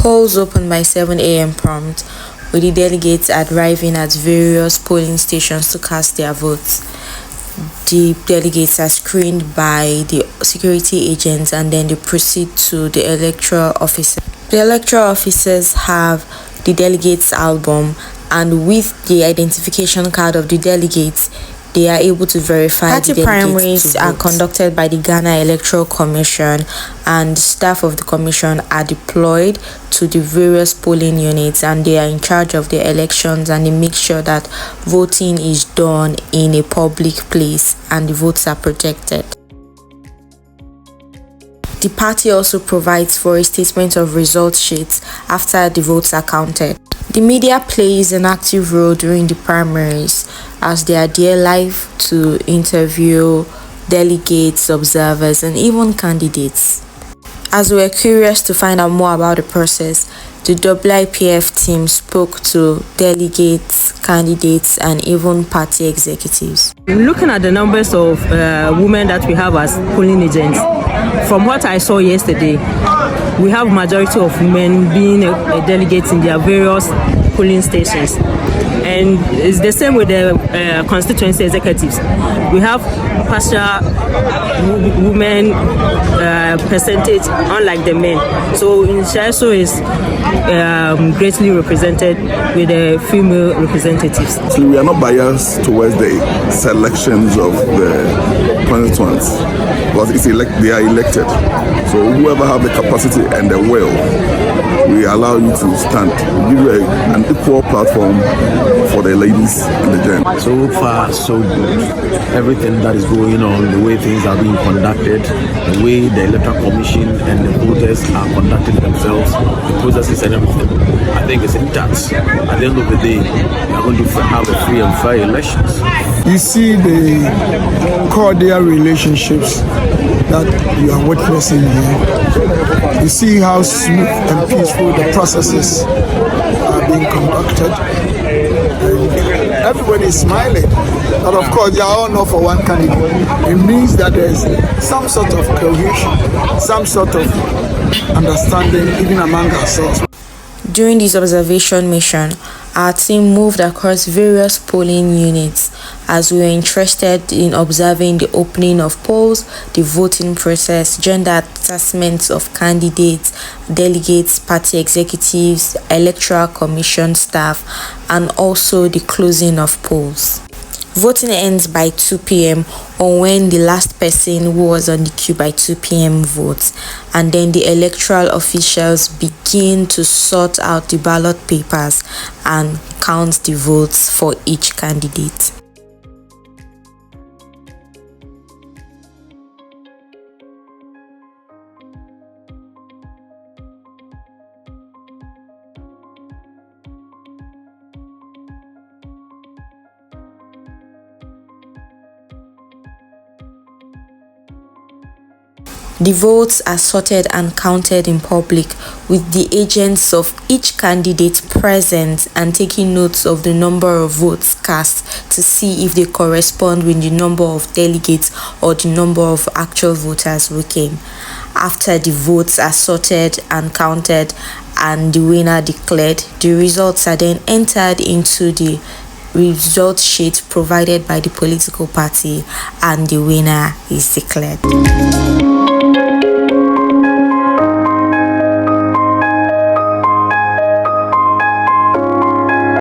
Polls opened by 7 a.m. prompt, with the delegates arriving at various polling stations to cast their votes. The delegates are screened by the security agents and then they proceed to the electoral officer. The electoral officers have the delegates' album, and with the identification card of the delegates, they are able to verify Party the primaries are conducted by the Ghana Electoral Commission, and staff of the commission are deployed to the various polling units, and they are in charge of the elections, and they make sure that voting is done in a public place and the votes are protected. The party also provides for a statement of result sheets after the votes are counted. The media plays an active role during the primaries as they are there live to interview delegates, observers, and even candidates. As we were curious to find out more about the process, the WIPF team spoke to delegates, candidates, and even party executives. Looking at the numbers of women that we have as polling agents, from what I saw yesterday, we have majority of women being a delegate in their various polling stations. And it's the same with the constituency executives. We have partial women percentage, unlike the men. So Inshaso is greatly represented with the female representatives. So we are not biased towards the selections of the constituents because they are elected. So whoever have the capacity and the will, we allow you to stand. We give you an equal platform for the ladies and the gents. So far, so good. Everything that is going on, the way things are being conducted, the way the Electoral Commission and the voters are conducting themselves, the processes and everything, I think it's intact. At the end of the day, we are going to have a free and fair elections. You see the cordial relationships that you are witnessing here. You see how smooth and peaceful the processes are being conducted. And everybody is smiling. But of course, they are all not for one candidate. It means that there is some sort of cohesion, some sort of understanding even among ourselves. During this observation mission, our team moved across various polling units as we were interested in observing the opening of polls, the voting process, gender assessments of candidates, delegates, party executives, electoral commission staff, and also the closing of polls. Voting ends by 2 p.m. or when the last person who was on the queue by 2 p.m. votes, and then the electoral officials begin to sort out the ballot papers and count the votes for each candidate. The votes are sorted and counted in public, with the agents of each candidate present and taking notes of the number of votes cast to see if they correspond with the number of delegates or the number of actual voters who came. After the votes are sorted and counted and the winner declared, the results are then entered into the result sheet provided by the political party and the winner is declared.